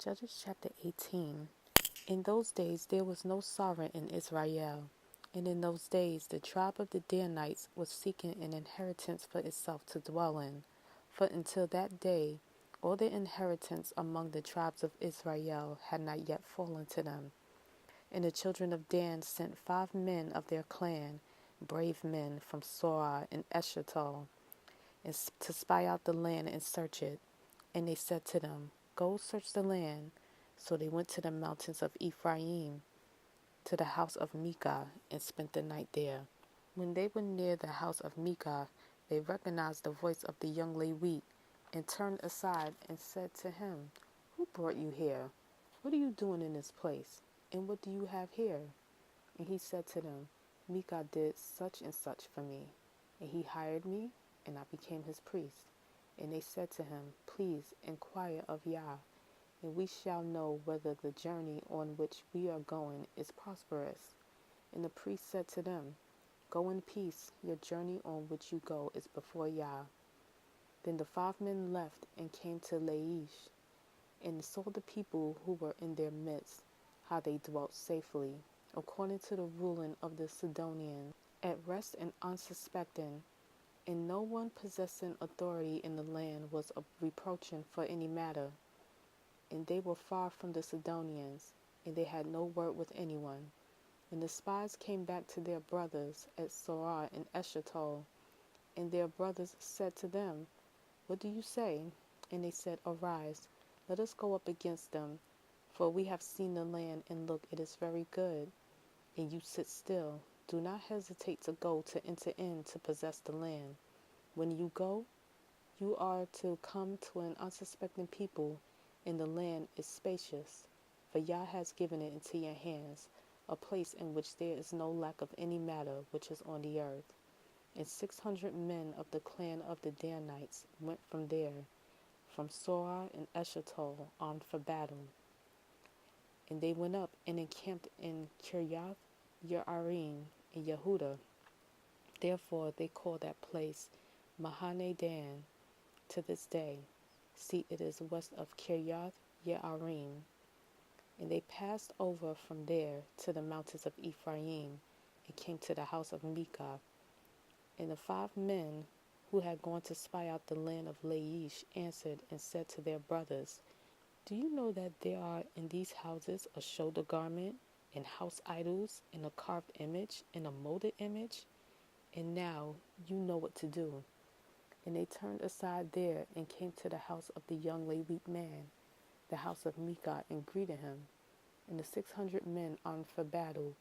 Judges chapter 18. In those days there was no sovereign in Israel, and in those days the tribe of the Danites was seeking an inheritance for itself to dwell in. For until that day all the inheritance among the tribes of Israel had not yet fallen to them. And the children of Dan sent 5 men of their clan, brave men from Zorah and Eshtaol, to spy out the land and search it. And they said to them, Go search the land. So they went to the mountains of Ephraim, to the house of Micah, and spent the night there. When they were near the house of Micah, they recognized the voice of the young Levite, and turned aside and said to him, Who brought you here? What are you doing in this place? And what do you have here? And he said to them, Micah did such and such for me, and he hired me, and I became his priest. And they said to him, Please inquire of Yah, and we shall know whether the journey on which we are going is prosperous. And the priest said to them, Go in peace, your journey on which you go is before Yah. Then the 5 men left and came to Laish, and saw the people who were in their midst, how they dwelt safely, according to the ruling of the Sidonians, at rest and unsuspecting. And no one possessing authority in the land was reproaching for any matter. And they were far from the Sidonians, and they had no word with anyone. And the spies came back to their brothers at Zorah and Eshtaol, and their brothers said to them, What do you say? And they said, Arise, let us go up against them, for we have seen the land, and look, it is very good. And you sit still. Do not hesitate to go to enter in to possess the land. When you go, you are to come to an unsuspecting people, and the land is spacious, for Yah has given it into your hands, a place in which there is no lack of any matter which is on the earth. And 600 men of the clan of the Danites went from there, from Zorah and Eshtaol, armed for battle. And they went up and encamped in Kirjath Yearim in Yehuda. Therefore they call that place Mahane Dan to this day. See, it is west of Kirjath Yearim. And they passed over from there to the mountains of Ephraim, and came to the house of Micah. And the 5 men who had gone to spy out the land of Laish answered and said to their brothers, Do you know that there are in these houses a shoulder garment, and house idols, and a carved image, and a molded image? And now you know what to do. And they turned aside there, and came to the house of the young Levite man, the house of Micah, and greeted him. And the 600 men armed for battle,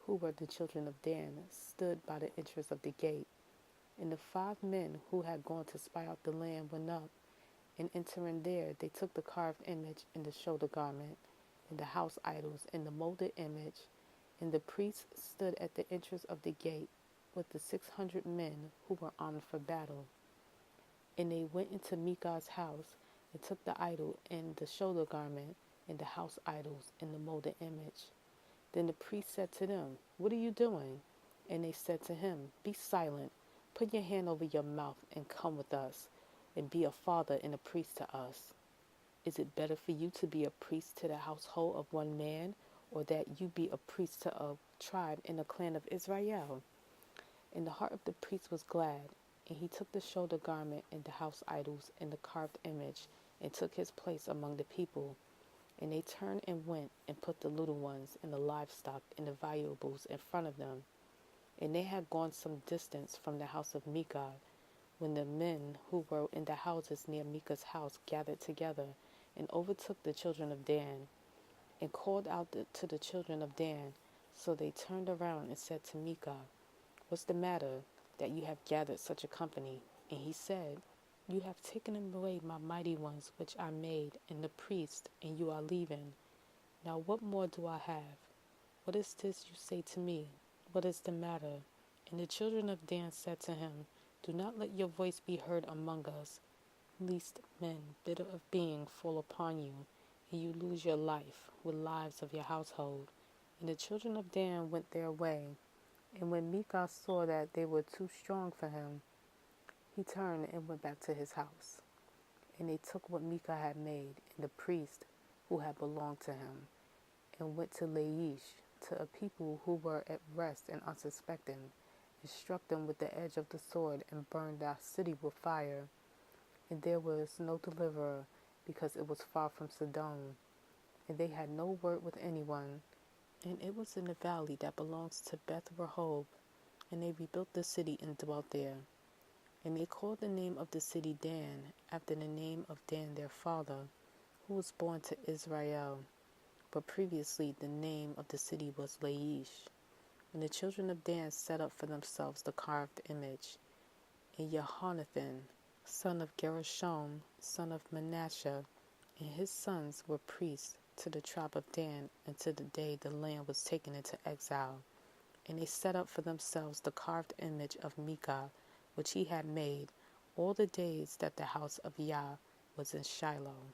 who were the children of Dan, stood by the entrance of the gate. And the 5 men who had gone to spy out the land went up, and entering there, they took the carved image, and the shoulder garment, and the house idols, and the molded image. And the priests stood at the entrance of the gate with the 600 men who were armed for battle. And they went into Micah's house, and took the idol, and the shoulder garment, and the house idols, and the molded image. Then the priest said to them, What are you doing? And they said to him, Be silent, put your hand over your mouth, and come with us, and be a father and a priest to us. Is it better for you to be a priest to the household of one man, or that you be a priest to a tribe in the clan of Israel? And the heart of the priest was glad, and he took the shoulder garment, and the house idols, and the carved image, and took his place among the people. And they turned and went, and put the little ones, and the livestock, and the valuables in front of them. And they had gone some distance from the house of Micah, when the men who were in the houses near Micah's house gathered together, and overtook the children of Dan, and called out to the children of Dan. So they turned around and said to Micah, What's the matter, that you have gathered such a company? And he said, You have taken away my mighty ones which I made, and the priest, and you are leaving. Now what more do I have? What is this you say to me? What is the matter? And the children of Dan said to him, Do not let your voice be heard among us, lest men bitter of being fall upon you, and you lose your life with lives of your household. And the children of Dan went their way. And when Micah saw that they were too strong for him, he turned and went back to his house. And they took what Micah had made, and the priest who had belonged to him, and went to Laish, to a people who were at rest and unsuspecting, and struck them with the edge of the sword, and burned that city with fire. And there was no deliverer, because it was far from Sodom, and they had no word with anyone. And it was in the valley that belongs to Beth Rehob, and they rebuilt the city and dwelt there. And they called the name of the city Dan, after the name of Dan their father, who was born to Israel. But previously the name of the city was Laish. And the children of Dan set up for themselves the carved image. And Jehonathan, son of Gershom, son of Manasseh, and his sons were priests to the tribe of Dan until the day the land was taken into exile. And they set up for themselves the carved image of Micah, which he had made all the days that the house of Yah was in Shiloh.